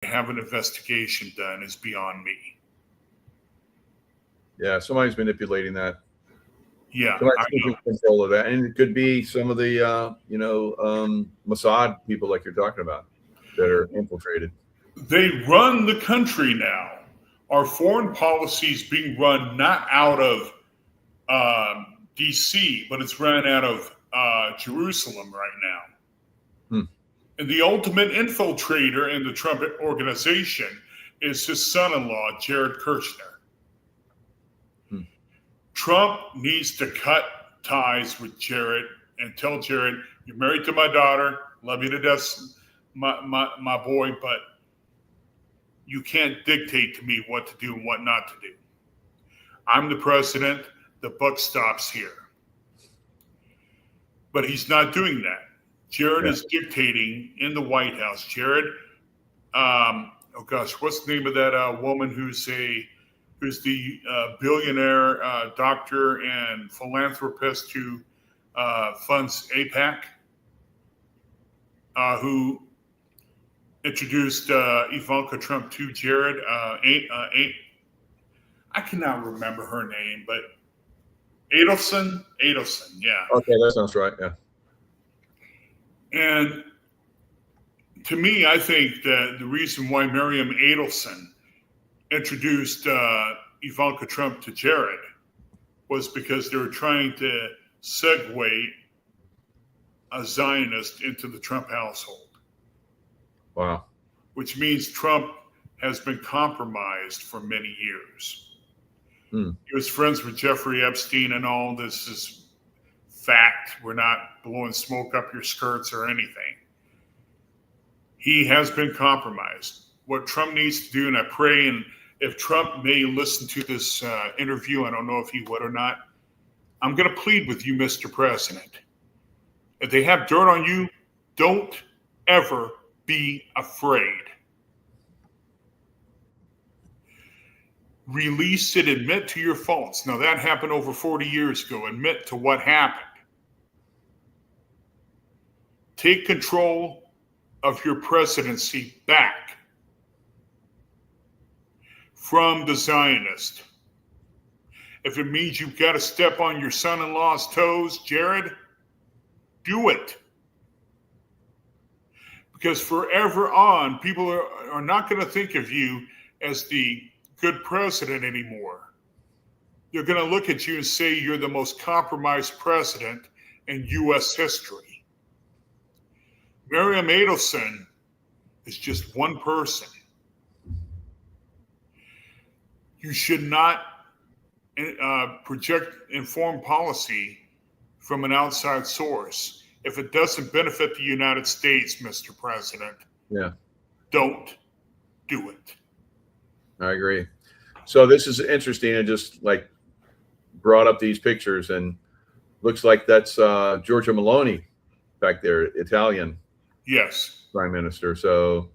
have an investigation done is beyond me. Yeah, somebody's manipulating that. Yeah, Somebody's taking control of that, and it could be some of the Mossad people like you're talking about that are infiltrated. they run the country now. Our foreign policy is being run not out of D.C., but it's run out of Jerusalem right now. And the ultimate infiltrator in the Trump organization is his son-in-law, Jared Kushner. Trump needs to cut ties with Jared and tell Jared, you're married to my daughter, love you to death, my boy, but you can't dictate to me what to do and what not to do. I'm the president. The buck stops here. But he's not doing that. Jared is dictating in the White House. Jared, what's the name of that woman who's the billionaire doctor and philanthropist who funds AIPAC, who introduced Ivanka Trump to Jared. I cannot remember her name, but Adelson, yeah. Okay, that sounds right, yeah. And to me, I think that the reason why Miriam Adelson introduced Ivanka Trump to Jared was because they were trying to segue a Zionist into the Trump household. Wow. Which means Trump has been compromised for many years. He was friends with Jeffrey Epstein and all. This is fact. We're not blowing smoke up your skirts or anything. He has been compromised. What Trump needs to do, and I pray, and if Trump may listen to this interview, I don't know if he would or not, I'm going to plead with you, Mr. President. If they have dirt on you, don't ever be afraid. Release it, admit to your faults. Now, that happened over 40 years ago. Admit to what happened. Take control of your presidency back from the Zionist. If it means you've got to step on your son-in-law's toes, Jared, do it. Because forever on, people are not going to think of you as the good president anymore. They're going to look at you and say you're the most compromised president in U.S. history. Miriam Adelson is just one person. You should not project informed policy from an outside source. If it doesn't benefit the United States, Mr. President, don't do it. I agree. So this is interesting. I just brought up these pictures, and looks like that's Giorgia Meloni back there, Italian. Yes. Prime Minister. So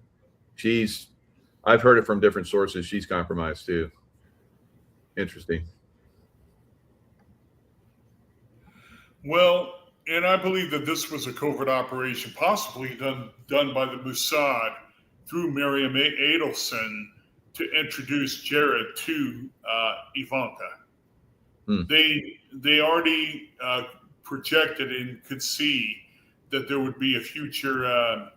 I've heard it from different sources. She's compromised too. Interesting. Well, and I believe that this was a covert operation, possibly done by the Mossad through Miriam Adelson to introduce Jared to Ivanka. They already projected and could see that there would be a future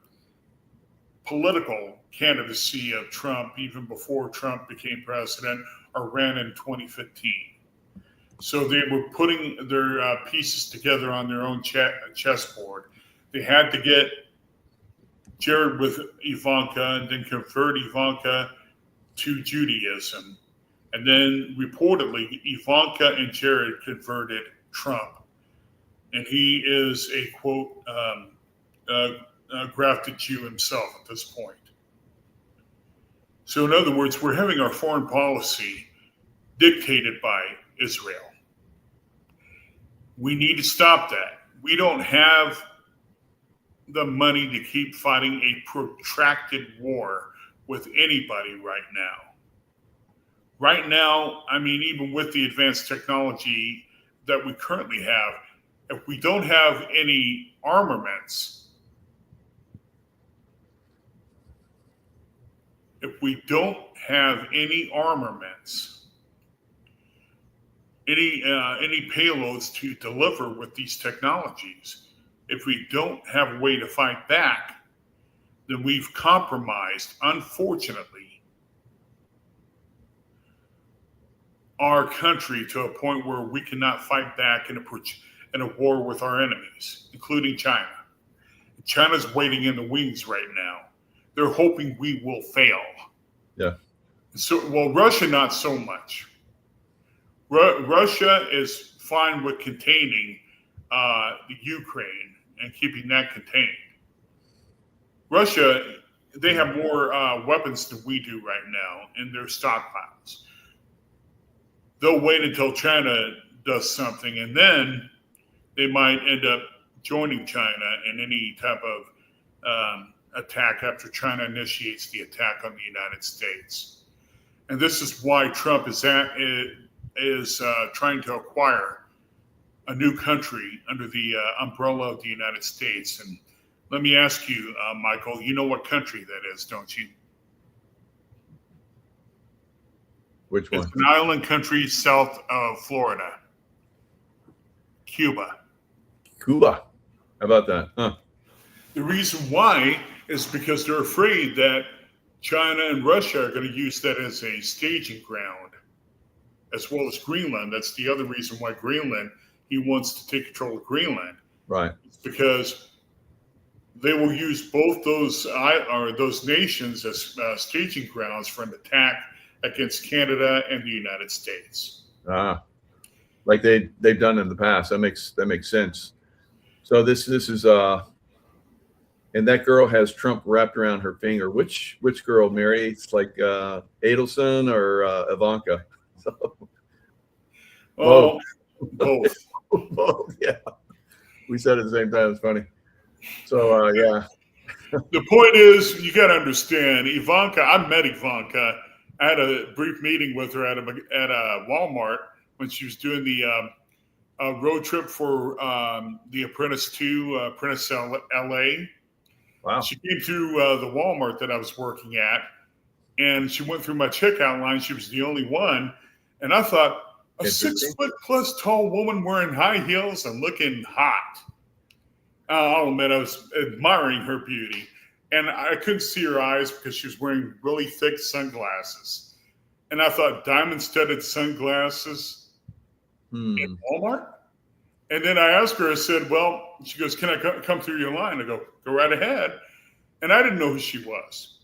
political candidacy of Trump even before Trump became president or ran in 2015. So they were putting their pieces together on their own chessboard. They had to get Jared with Ivanka and then convert Ivanka to Judaism. And then reportedly, Ivanka and Jared converted Trump. And he is a, quote, grafted Jew himself at this point. So in other words, we're having our foreign policy dictated by Israel. We need to stop that. We don't have the money to keep fighting a protracted war with anybody right now. Right now, I mean, even with the advanced technology that we currently have, if we don't have any armaments, if we don't have any armaments, any payloads to deliver with these technologies, if we don't have a way to fight back, then we've compromised, unfortunately, our country to a point where we cannot fight back in a war with our enemies, including China. China's waiting in the wings right now. They're hoping we will fail. Yeah. So, well, Russia, not so much. Russia is fine with containing the Ukraine and keeping that contained. Russia, they have more weapons than we do right now in their stockpiles. They'll wait until China does something, and then they might end up joining China in any type of attack after China initiates the attack on the United States. And this is why Trump is trying to acquire a new country under the umbrella of the United States. And let me ask you, Michael, you know what country that is, don't you? Which one? It's an island country south of Florida. Cuba. Cuba. How about that? Huh. The reason why is because they're afraid that China and Russia are going to use that as a staging ground, as well as Greenland. That's the other reason why Greenland, he wants to take control of Greenland. Right. It's because they will use both those nations as staging grounds for an attack against Canada and the United States. Like they've done in the past. That makes sense. So this is and that girl has Trump wrapped around her finger. Which girl, Mary? It's like Adelson or Ivanka. So, both. Both. Yeah. We said it at the same time. It's funny. So yeah. The point is, you got to understand, Ivanka. I met Ivanka. I had a brief meeting with her at a Walmart when she was doing the road trip for The Apprentice 2, Apprentice LA. Wow. She came through the Walmart that I was working at, and she went through my checkout line. She was the only one. And I thought, a 6 foot plus tall woman wearing high heels and looking hot. I'll admit, I was admiring her beauty. And I couldn't see her eyes because she was wearing really thick sunglasses. And I thought, diamond-studded sunglasses in Walmart? And then I asked her, I said, well, she goes, can I come through your line? I go right ahead. And I didn't know who she was.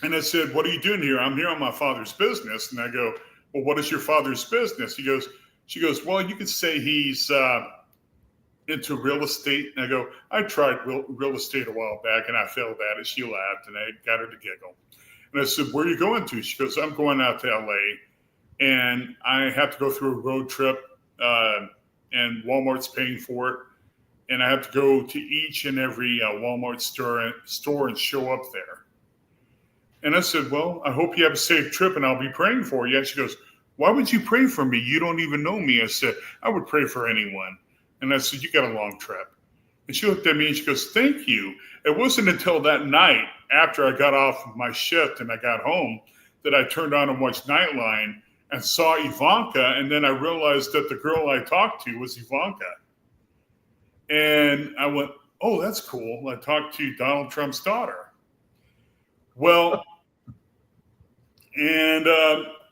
And I said, what are you doing here? I'm here on my father's business. And I go, well, what is your father's business? She goes, well, you could say he's into real estate. And I go, I tried real estate a while back and I failed at it. She laughed and I got her to giggle. And I said, where are you going to? She goes, I'm going out to LA and I have to go through a road trip and Walmart's paying for it. And I have to go to each and every Walmart store and show up there. And I said, well, I hope you have a safe trip and I'll be praying for you. And she goes, why would you pray for me? You don't even know me. I said, I would pray for anyone. And I said, you got a long trip. And she looked at me and she goes, thank you. It wasn't until that night after I got off of my shift and I got home that I turned on and watched Nightline and saw Ivanka. And then I realized that the girl I talked to was Ivanka. And I went, oh, that's cool. I talked to Donald Trump's daughter. Well, and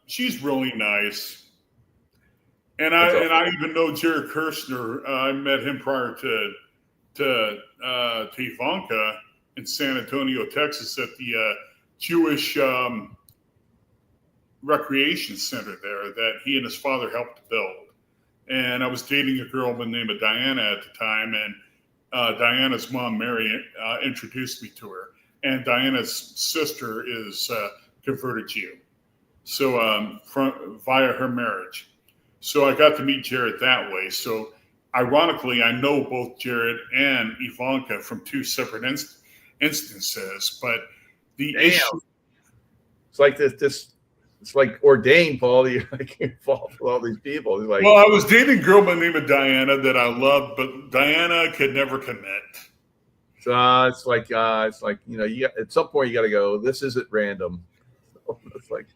she's really nice. And I even know Jared Kushner. I met him prior to Ivanka in San Antonio, Texas, at the Jewish recreation center there that he and his father helped to build. And I was dating a girl by the name of Diana at the time, and Diana's mom, Mary, introduced me to her. And Diana's sister is converted Jew, so via her marriage. So I got to meet Jared that way. So ironically, I know both Jared and Ivanka from two separate instances. But the issue, it's like this. It's like ordained, Paul. I can't fall for all these people. Like, well, I was dating a girl by the name of Diana that I loved, but Diana could never commit. So it's like at some point you got to go. This isn't random. It's like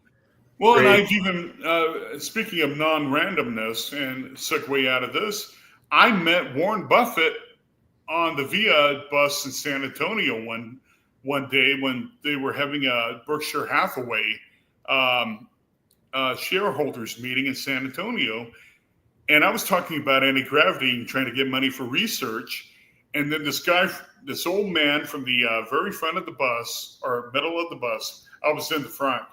Well, and great. I've even, speaking of non randomness and segue out of this, I met Warren Buffett on the Via bus in San Antonio one day when they were having a Berkshire Hathaway um, shareholders meeting in San Antonio. And I was talking about anti gravity and trying to get money for research. And then this old man from the very front of the bus or middle of the bus, I was in the front,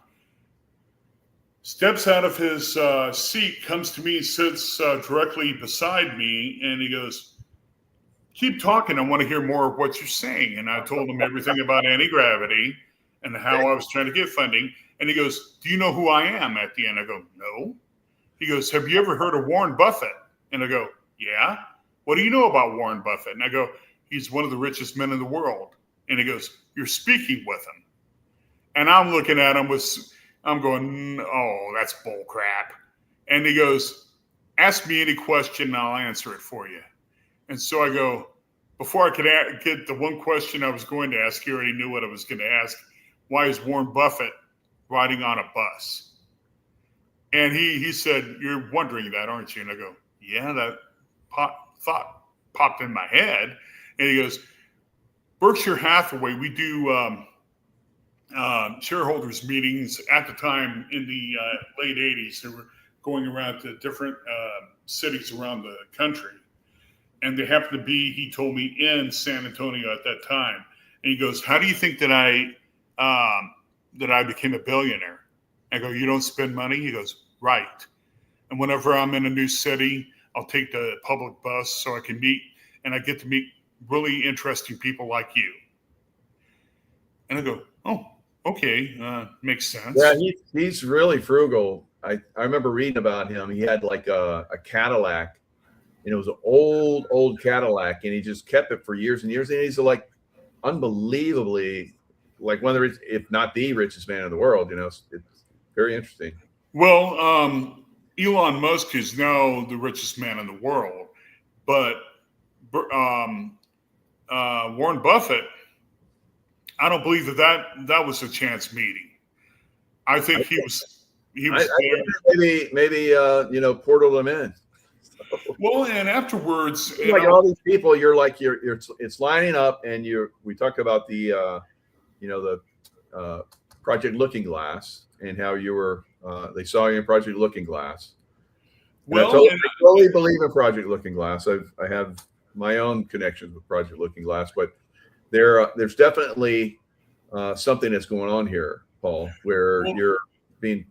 steps out of his seat, comes to me, and sits directly beside me, and he goes, "Keep talking. I want to hear more of what you're saying." And I told him everything about anti gravity and how I was trying to get funding. And he goes, "Do you know who I am?" At the end, I go, "No." He goes, "Have you ever heard of Warren Buffett?" And I go, "Yeah." "What do you know about Warren Buffett?" And I go, "He's one of the richest men in the world." And he goes, "You're speaking with him." And I'm looking at him I'm going, "Oh, that's bull crap." And he goes, "Ask me any question and I'll answer it for you." And so I go, before I could get the one question I was going to ask, he already knew what I was going to ask. "Why is Warren Buffett riding on a bus?" And he said, "You're wondering that, aren't you?" And I go, "Yeah, that thought popped in my head." And he goes, "Berkshire Hathaway, we do shareholders meetings at the time in the late 80s. They were going around to different cities around the country. And they happened to be, he told me, in San Antonio at that time. And he goes, "How do you think that I became a billionaire?" I go, "You don't spend money?" He goes, "Right. And whenever I'm in a new city, I'll take the public bus so I can meet, and I get to meet really interesting people like you." And I go, "Oh, okay, makes sense." Yeah, he's really frugal. I remember reading about him. He had like a Cadillac, and it was an old Cadillac, and he just kept it for years and years. And he's like unbelievably like one of the if not the richest man in the world. It's very interesting. Well, Elon Musk is now the richest man in the world, but Warren Buffett, I don't believe that was a chance meeting. I think he was I there. maybe portaled him in. Well, and afterwards, Like all these people, you're it's lining up, and we talked about the Project Looking Glass and how you were they saw you in Project Looking Glass. well, I totally believe in Project Looking Glass. I have my own connections with Project Looking Glass, but there's definitely something that's going on here, Paul, where you're being.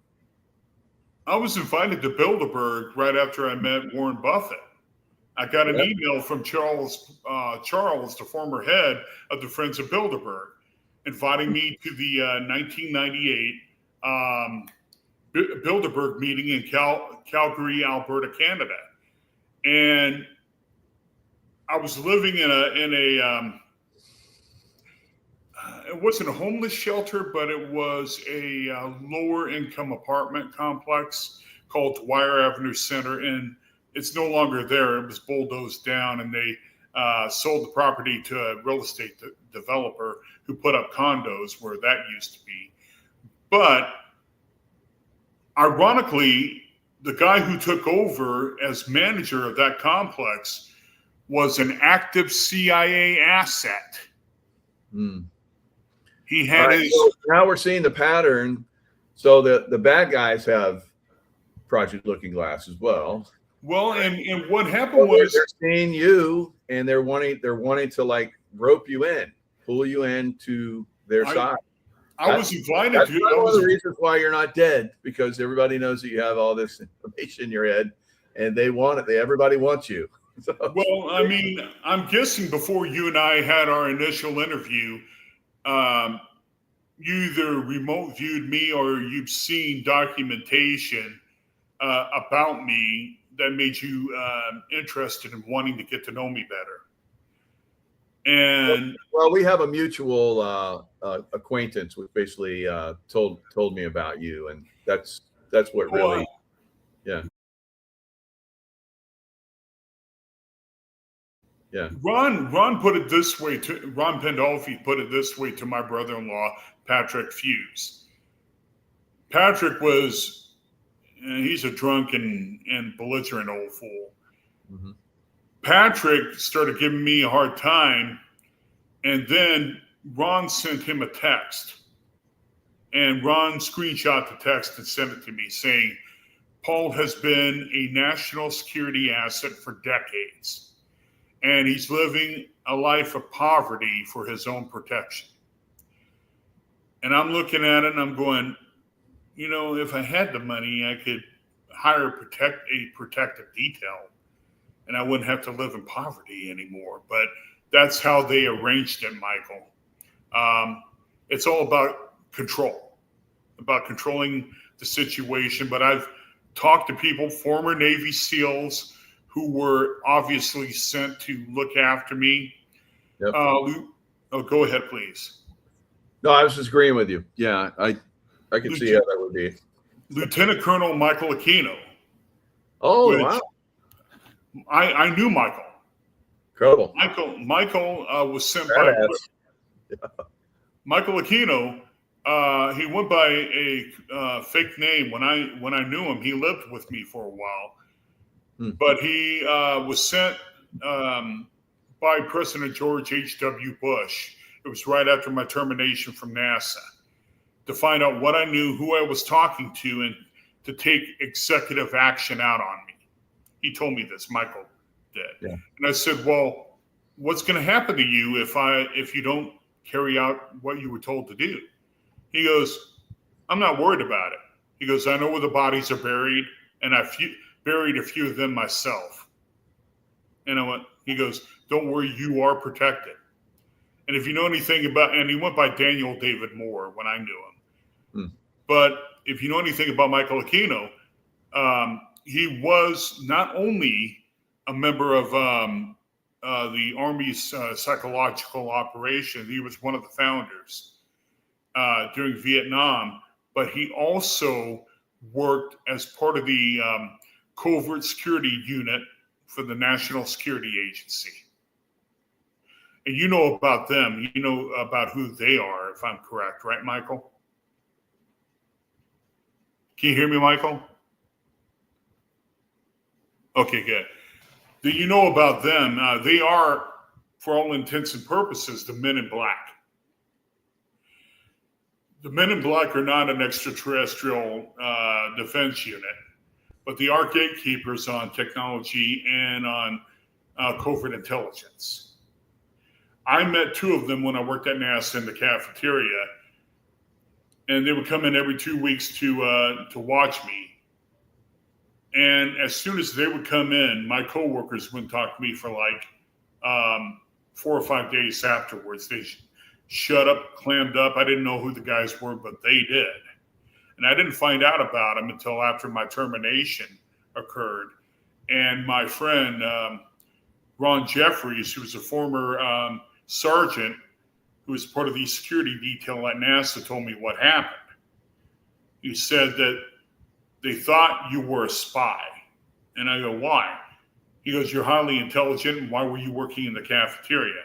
I was invited to Bilderberg right after I met Warren Buffett. I got an email from Charles, the former head of the Friends of Bilderberg, inviting me to the 1998 Bilderberg meeting in Calgary, Alberta, Canada. And I was living in a it wasn't a homeless shelter, but it was a lower income apartment complex called Dwyer Avenue Center. And it's no longer there. It was bulldozed down, and they sold the property to a real estate developer who put up condos where that used to be. But ironically, the guy who took over as manager of that complex was an active CIA asset. He had So now we're seeing the pattern. So the bad guys have Project Looking Glass as well. Well, and what happened was they're seeing you, and they're wanting to like rope you in, pull you into their side. I was invited that's to. That's one of the reasons why you're not dead, because everybody knows that you have all this information in your head, and they want it. Everybody wants you. So. Well, I mean, I'm guessing before you and I had our initial interview, you either remote viewed me or you've seen documentation about me that made you interested in wanting to get to know me better. And well, we have a mutual acquaintance, which basically told me about you, and that's what really, yeah. Yeah. Ron put it this way to Ron Pandolfi put it this way to my brother-in-law, Patrick Fuse. Patrick was, he's a drunk and belligerent old fool. Mm-hmm. Patrick started giving me a hard time, and then Ron sent him a text. And Ron screenshot the text and sent it to me saying, Paul has been a national security asset for decades, and he's living a life of poverty for his own protection. And I'm looking at it and I'm going, if I had the money, I could hire a protective detail and I wouldn't have to live in poverty anymore. But that's how they arranged it, Michael. It's all about control, about controlling the situation. But I've talked to people, former Navy SEALs, who were obviously sent to look after me. Yep. Go ahead, please. No, I was just agreeing with you. Yeah, I can see how that would be. Lieutenant Colonel Michael Aquino. Oh, wow. I knew Michael. Incredible. Michael was sent Badass. by Michael Aquino. He went by a fake name. When I knew him, he lived with me for a while. But he was sent by President George H.W. Bush. It was right after my termination from NASA, to find out what I knew, who I was talking to, and to take executive action out on me. He told me this, Michael did. Yeah. And I said, well, what's going to happen to you if you don't carry out what you were told to do? He goes, I'm not worried about it. He goes, I know where the bodies are buried, and I buried a few of them myself. And he goes, don't worry, you are protected. And if you know anything about, and he went by Daniel David Moore when I knew him. But if you know anything about Michael Aquino, he was not only a member of the Army's psychological operation, he was one of the founders during Vietnam, but he also worked as part of the covert security unit for the National Security Agency. And you know about them, you know about who they are, if I'm correct, right, Michael? Can you hear me, Michael? Okay, good. Do you know about them? They are, for all intents and purposes, the Men in Black. The Men in Black are not an extraterrestrial defense unit, but they are gatekeepers on technology and on covert intelligence. I met two of them when I worked at NASA in the cafeteria, and they would come in every 2 weeks to watch me. And as soon as they would come in, my coworkers wouldn't talk to me for like 4 or 5 days afterwards. They shut up, clammed up. I didn't know who the guys were, but they did. And I didn't find out about them until after my termination occurred. And my friend, Ron Jeffries, who was a former sergeant who was part of the security detail at NASA, told me what happened. He said that they thought you were a spy. And I go, why? He goes, you're highly intelligent. Why were you working in the cafeteria?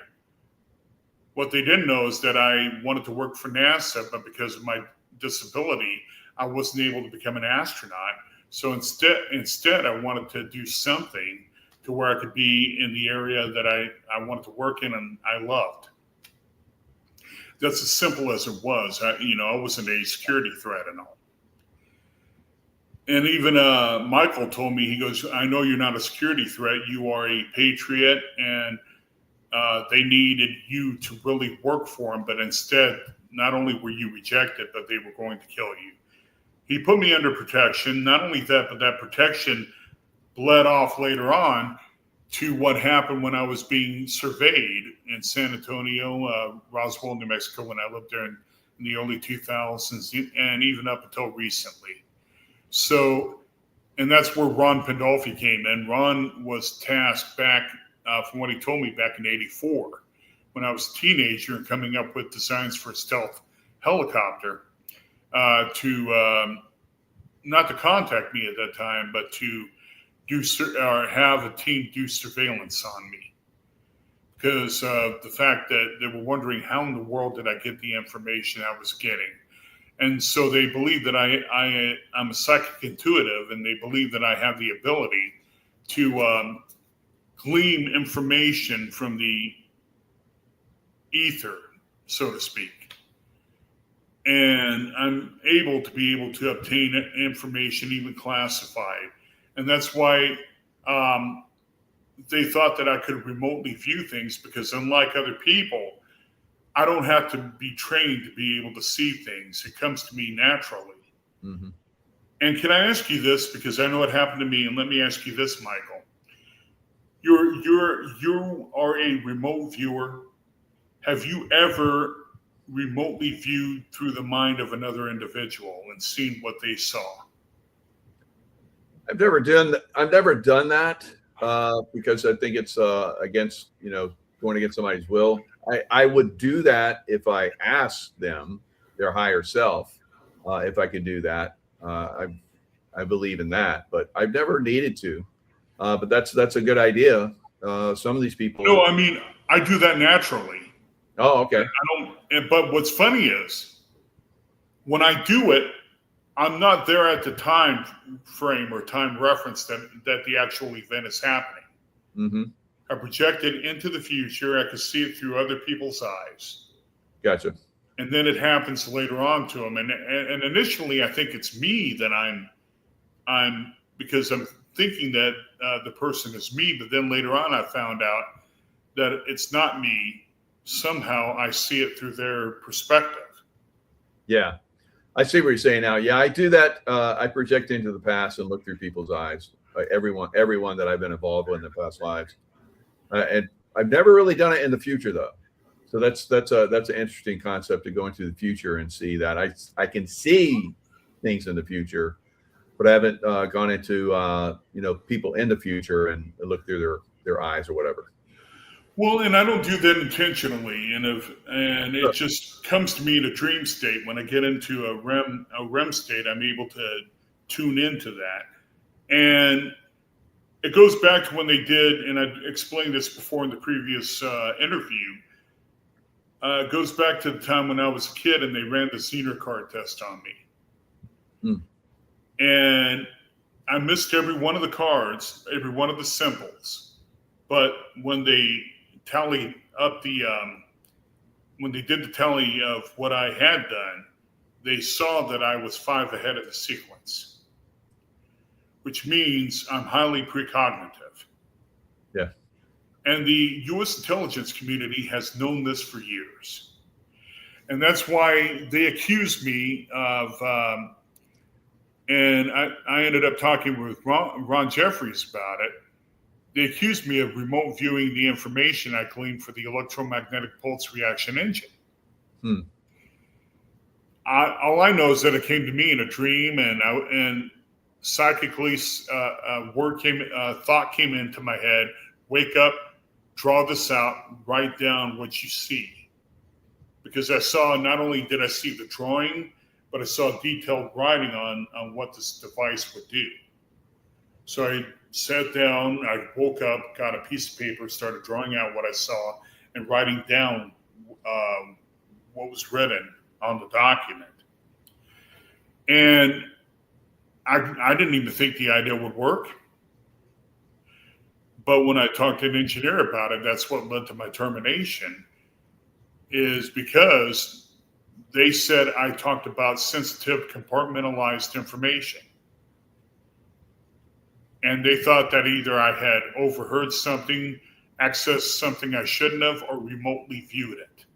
What they didn't know is that I wanted to work for NASA, but because of my disability, I wasn't able to become an astronaut. So instead, I wanted to do something to where I could be in the area that I wanted to work in and I loved. That's as simple as it was. I wasn't a security threat and all. And even Michael told me, he goes, I know you're not a security threat. You are a patriot, and they needed you to really work for them. But instead, not only were you rejected, but they were going to kill you. He put me under protection. Not only that, but that protection bled off later on to what happened when I was being surveyed in San Antonio, Roswell, New Mexico, when I lived there in the early 2000s and even up until recently. So, and that's where Ron Pandolfi came in. Ron was tasked back, from what he told me, back in '84, when I was a teenager and coming up with designs for a stealth helicopter, to not to contact me at that time, but to have a team do surveillance on me. because of the fact that they were wondering how in the world did I get the information I was getting. And so they believe that I'm a psychic intuitive, and they believe that I have the ability to glean information from the ether, so to speak. And I'm able to obtain information, even classified. And that's why they thought that I could remotely view things, because unlike other people, I don't have to be trained to be able to see things. It comes to me naturally. Mm-hmm. And can I ask you this, because I know it happened to me, and let me ask you this, Michael. You are a remote viewer. Have you ever remotely viewed through the mind of another individual and seen what they saw? I've never done that because I think it's against, going against somebody's will. I would do that if I asked them, their higher self, if I could do that. I believe in that, but I've never needed to. But that's a good idea. Some of these people. No, I mean, I do that naturally. Oh, okay. But what's funny is, when I do it, I'm not there at the time frame or time reference that the actual event is happening. Mm-hmm. I project it into the future. I can see it through other people's eyes. Gotcha. And then it happens later on to them. And initially, I think it's me that I'm because I'm thinking that the person is me. But then later on, I found out that it's not me. Somehow I see it through their perspective. Yeah. I see what you're saying now. Yeah, I do that. I project into the past and look through people's eyes. Everyone that I've been involved with in the past lives, and I've never really done it in the future though. So that's an interesting concept, to go into the future and see that. I can see things in the future, but I haven't gone into people in the future and look through their eyes or whatever. Well, and I don't do that intentionally, and it just comes to me in a dream state. When I get into a REM state, I'm able to tune into that, and it goes back to when they did, and I explained this before in the previous interview. It goes back to the time when I was a kid, and they ran the Zener card test on me, and I missed every one of the cards, every one of the symbols, but when they tally up when they did the tally of what I had done, they saw that I was 5 ahead of the sequence, which means I'm highly precognitive. Yeah. And the U.S. intelligence community has known this for years. And that's why they accused me of, and I ended up talking with Ron Jeffries about it. They accused me of remote viewing the information I gleaned for the electromagnetic pulse reaction engine. All I know is that it came to me in a dream, and psychically, thought came into my head: wake up, draw this out, write down what you see. Because I saw, not only did I see the drawing, but I saw detailed writing on what this device would do. So I sat down, I woke up, got a piece of paper, started drawing out what I saw and writing down what was written on the document. And I didn't even think the idea would work. But when I talked to an engineer about it, that's what led to my termination, is because they said I talked about sensitive, compartmentalized information. And they thought that either I had overheard something, accessed something I shouldn't have, or remotely viewed it,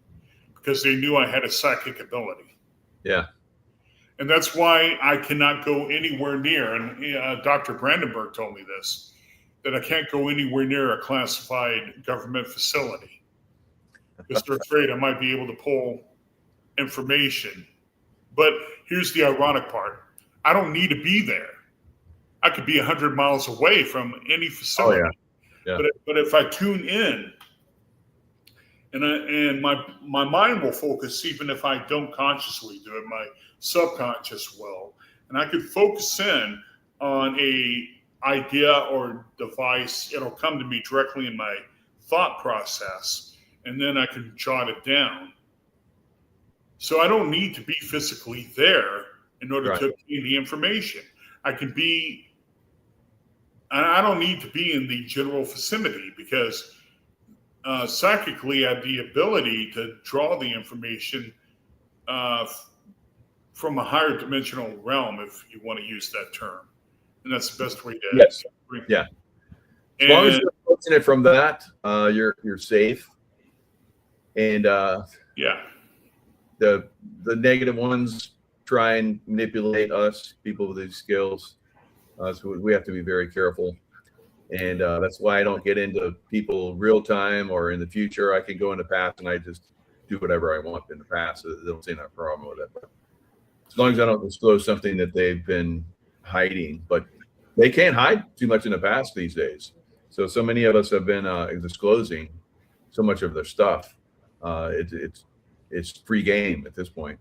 because they knew I had a psychic ability. Yeah. And that's why I cannot go anywhere near, and Dr. Brandenburg told me this, that I can't go anywhere near a classified government facility, because they're afraid I might be able to pull information. But here's the ironic part. I don't need to be there. I could be 100 miles away from any facility. Oh, yeah. Yeah. But if I tune in, and my mind will focus, even if I don't consciously do it, my subconscious will, and I could focus in on a idea or device. It'll come to me directly in my thought process, and then I can jot it down. So I don't need to be physically there in order to obtain the information. I don't need to be in the general vicinity, because psychically I have the ability to draw the information from a higher dimensional realm, if you want to use that term. And that's the best way to bring it. Yeah. As long as you're approaching it from that, you're safe. And the negative ones try and manipulate us, people with these skills. So we have to be very careful. And that's why I don't get into people real time or in the future. I can go in the past and I just do whatever I want in the past. So they don't see no problem with it. But as long as I don't disclose something that they've been hiding, but they can't hide too much in the past these days. So many of us have been disclosing so much of their stuff. It's free game at this point.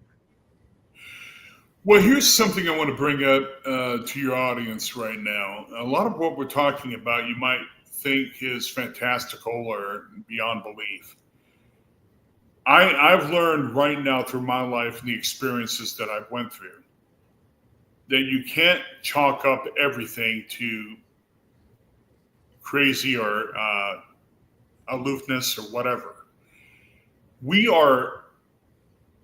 Well, here's something I want to bring up to your audience right now. A lot of what we're talking about, you might think is fantastical or beyond belief. I've learned right now through my life and the experiences that I've went through that you can't chalk up everything to crazy or aloofness or whatever. We are,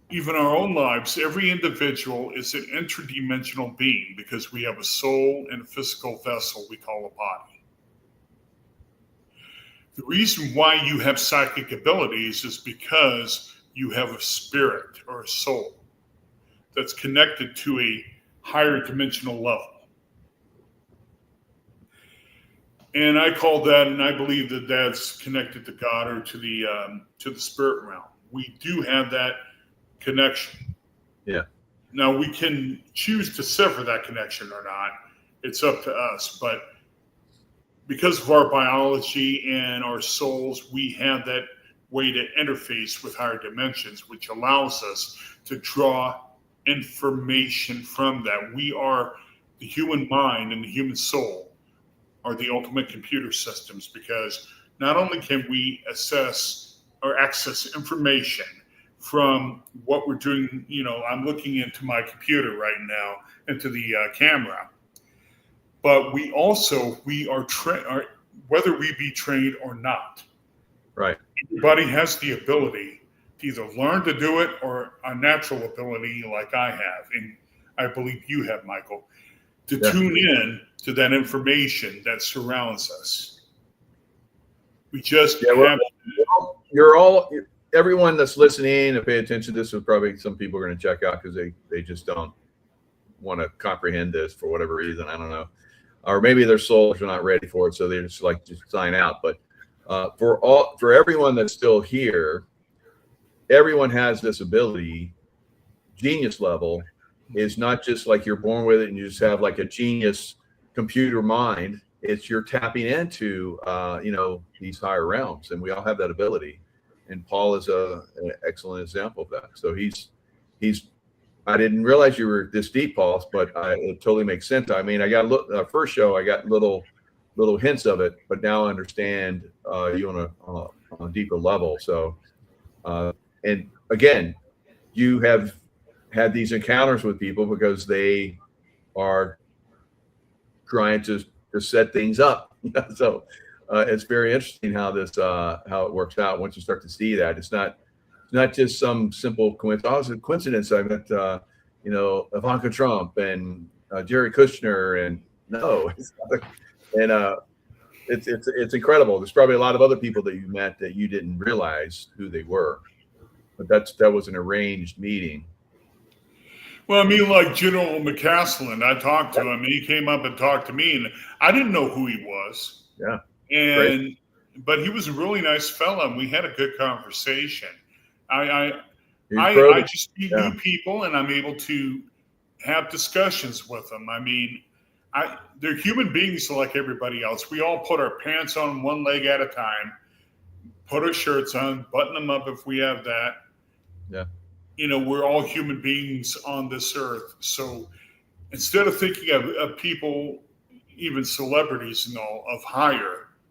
even our own lives, every individual is an interdimensional being, because we have a soul and a physical vessel we call a body. The reason why you have psychic abilities is because you have a spirit or a soul that's connected to a higher dimensional level. And I call that, and I believe that that's connected to God or to the spirit realm. We do have that connection. Yeah. Now we can choose to sever that connection or not. It's up to us. But because of our biology and our souls, we have that way to interface with higher dimensions, which allows us to draw information from that. We are the human mind and the human soul are the ultimate computer systems, because not only can we assess or access information from what we're doing, I'm looking into my computer right now, into the camera, but we are trained, whether we be trained or not. Right. Everybody has the ability to either learn to do it or a natural ability like I have, and I believe you have, Michael, to tune in to that information that surrounds us. We just have. Everyone that's listening and pay attention to this is probably some people are going to check out because they just don't want to comprehend this for whatever reason. I don't know. Or maybe their souls are not ready for it, so they just sign out. But for everyone that's still here, everyone has this ability. Genius level is not just like you're born with it and you just have like a genius computer mind. It's you're tapping into these higher realms, and we all have that ability. And Paul is an excellent example of that. So he's. I didn't realize you were this deep, Paul, but it totally makes sense. I mean, I got first show, I got little hints of it, but now I understand you on a deeper level. So, and again, you have had these encounters with people because they are trying to set things up. So it's very interesting how it works out once you start to see that. It's not just some simple coincidence. I met, Ivanka Trump and Jerry Kushner, and no, it's incredible. There's probably a lot of other people that you met that you didn't realize who they were, but that was an arranged meeting. Well, I mean, like General McCaslin, I talked to him. He came up and talked to me, and I didn't know who he was. Yeah, but he was a really nice fella, and we had a good conversation. I just meet new people, and I'm able to have discussions with them. I mean, they're human beings like everybody else. We all put our pants on one leg at a time, put our shirts on, button them up if we have that. Yeah. We're all human beings on this earth. So instead of thinking of people, even celebrities and all,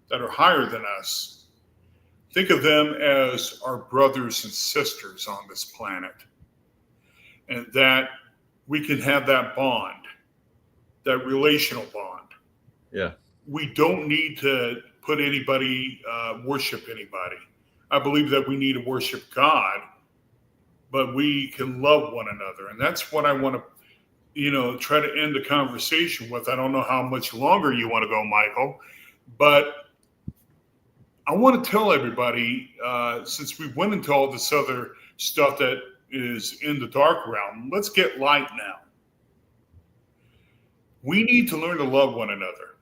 that are higher than us, Think of them as our brothers and sisters on this planet, and that we can have that bond, that relational bond. Yeah. We don't need to put anybody, worship anybody. I believe that we need to worship God, but we can love one another. And that's what I want to, try to end the conversation with. I don't know how much longer you want to go, Michael, but I want to tell everybody, since we went into all this other stuff that is in the dark realm, let's get light now. We need to learn to love one another.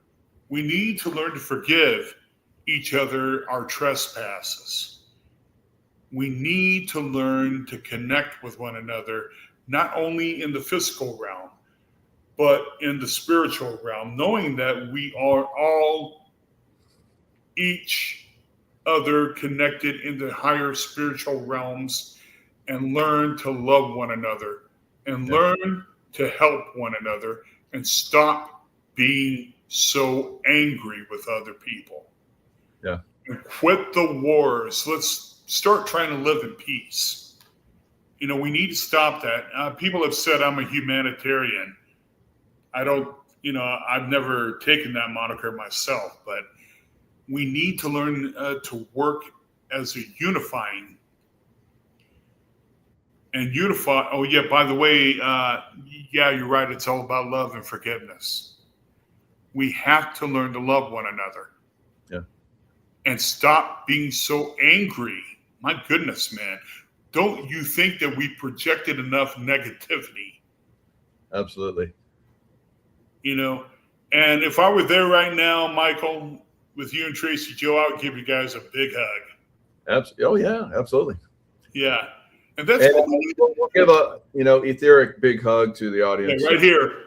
We need to learn to forgive each other our trespasses. We need to learn to connect with one another, not only in the physical realm, but in the spiritual realm, knowing that we are all each other connected in the higher spiritual realms, and learn to love one another and learn to help one another and stop being so angry with other people. Yeah. And quit the wars. Let's start trying to live in peace. We need to stop that. People have said I'm a humanitarian. I don't, I've never taken that moniker myself, but we need to learn to work as a unifying and unify. Oh, yeah, by the way, yeah, you're right. It's all about love and forgiveness. We have to learn to love one another. Yeah. And stop being so angry. My goodness, man. Don't you think that we projected enough negativity? Absolutely. And if I were there right now, Michael, with you and Tracy Joe, I would give you guys a big hug. Oh yeah, absolutely. Yeah. And that's what we need. We'll give a, etheric big hug to the audience. Yeah, right here.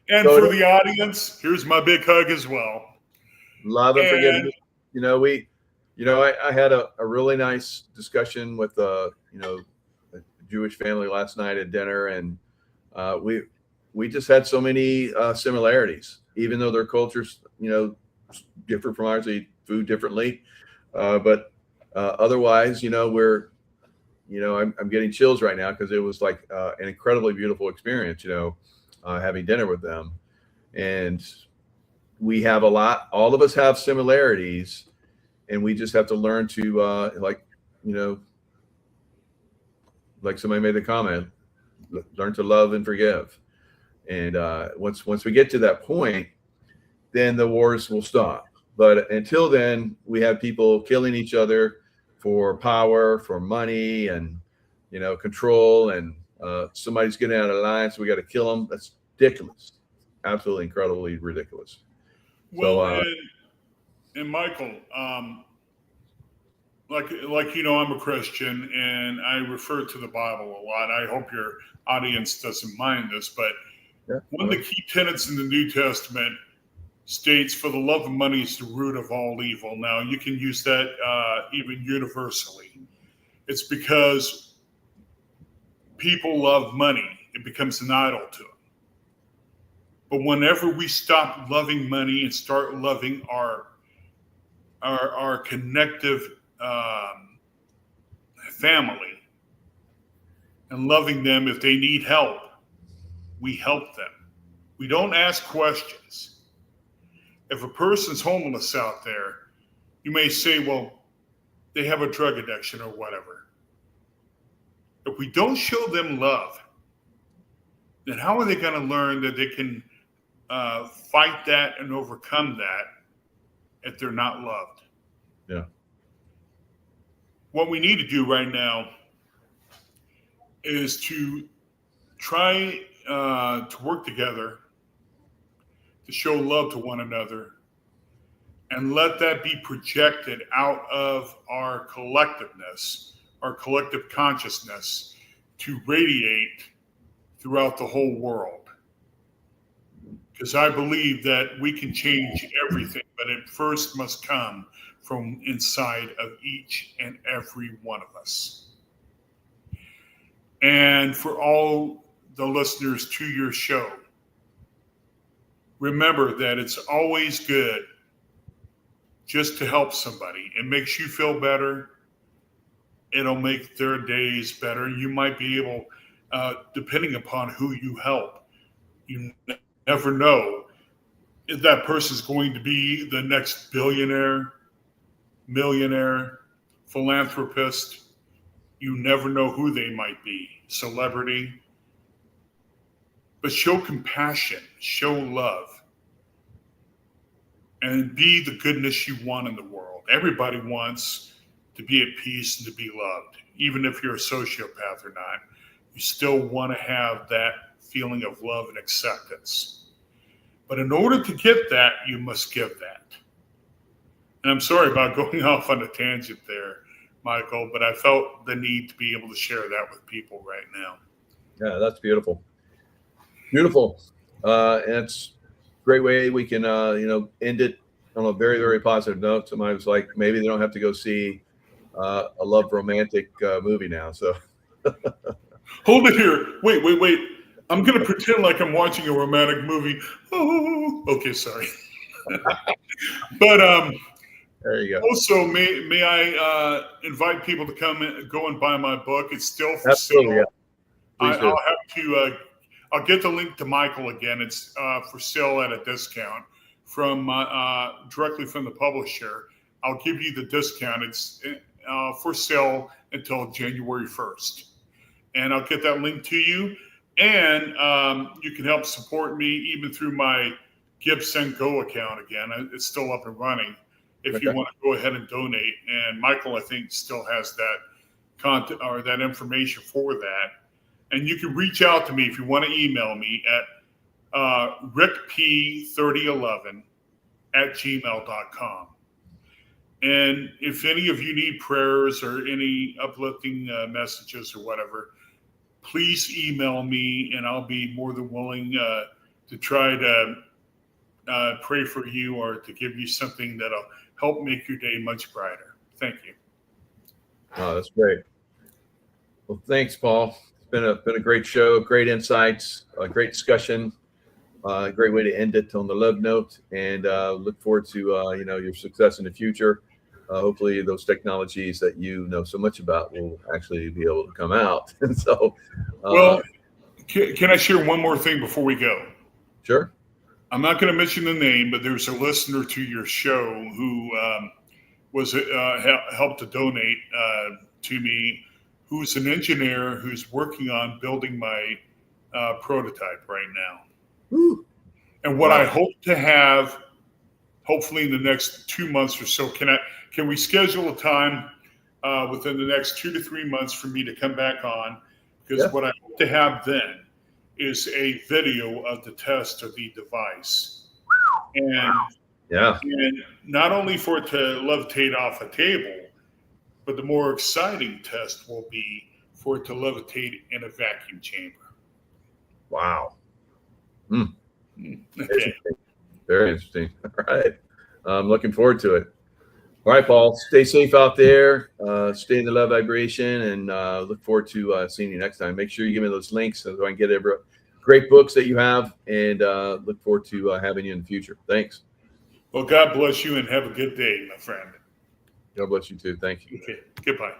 And So, for the audience, here's my big hug as well. Love and forgiveness. I had a really nice discussion with a Jewish family last night at dinner, and we just had so many similarities, even though their cultures differ from ours. They eat food differently, but otherwise, we're I'm getting chills right now because it was like an incredibly beautiful experience, having dinner with them. And we have all of us have similarities, and we just have to learn to like somebody made the comment, learn to love and forgive. And once we get to that point, then the wars will stop. But until then, we have people killing each other for power, for money, and control. And somebody's getting out of line, so we got to kill them. That's ridiculous, absolutely incredibly ridiculous. Well, and Michael, I'm a Christian, and I refer to the Bible a lot. I hope your audience doesn't mind this, but one of the key tenets in the New Testament states, "For the love of money is the root of all evil." Now, you can use that even universally. It's because people love money. It becomes an idol to them. But whenever we stop loving money and start loving our connective family and loving them, if they need help, we help them. We don't ask questions. If a person's homeless out there, you may say, well, they have a drug addiction or whatever. If we don't show them love, then how are they going to learn that they can fight that and overcome that if they're not loved? Yeah. What we need to do right now is to try to work together to show love to one another, and let that be projected out of our collectiveness, our collective consciousness, to radiate throughout the whole world. Because I believe that we can change everything, but it first must come from inside of each and every one of us. And for all the listeners to your show, remember that it's always good just to help somebody. It makes you feel better. It'll make their days better. You might be able, depending upon who you help, you never know if that person's going to be the next billionaire, millionaire, philanthropist. You never know who they might be, celebrity. But show compassion, show love, and be the goodness you want in the world. Everybody wants to be at peace and to be loved. Even if you're a sociopath or not, you still want to have that feeling of love and acceptance. But in order to get that, you must give that. And I'm sorry about going off on a tangent there, Michael, but I felt the need to be able to share that with people right now. Yeah, that's beautiful. Beautiful. And it's a great way we can, end it on a very, very positive note. Somebody was like, maybe they don't have to go see a love romantic movie now. So hold it here. Wait. I'm going to pretend like I'm watching a romantic movie. Oh, okay, sorry. But there you go. Also, may I invite people to go and buy my book? It's still for Absolutely, sale. Yeah. I'll get the link to Michael again. It's for sale at a discount from directly from the publisher. I'll give you the discount. It's for sale until January 1st. And I'll get that link to you. And you can help support me even through my GiveSendGo account again. It's still up and running if you want to go ahead and donate. And Michael, I think, still has that content or that information for that. And you can reach out to me if you want to email me at rickp3011@gmail.com. And if any of you need prayers or any uplifting messages or whatever, please email me and I'll be more than willing to try to pray for you or to give you something that'll help make your day much brighter. Thank you. Oh, that's great. Well, thanks, Paul. It's been a great show, great insights, a great discussion, a great way to end it on the love note, and look forward to your success in the future. Hopefully, those technologies that you know so much about will actually be able to come out. And so, well, can I share one more thing before we go? Sure. I'm not going to mention the name, but there's a listener to your show who was helped to donate to me, who's an engineer who's working on building my prototype right now. Woo. And what I hope to have, hopefully in the next 2 months or so, can we schedule a time within the next 2 to 3 months for me to come back on? Because what I hope to have then is a video of the test of the device. And not only for it to levitate off a table, but the more exciting test will be for it to levitate in a vacuum chamber. Wow. Okay. Very interesting. All right. I'm looking forward to it. All right, Paul, stay safe out there. Stay in the love vibration, and look forward to seeing you next time. Make sure you give me those links so I can get every great books that you have, and look forward to having you in the future. Thanks. Well, God bless you and have a good day, my friend. God bless you too. Thank you. Okay. Goodbye.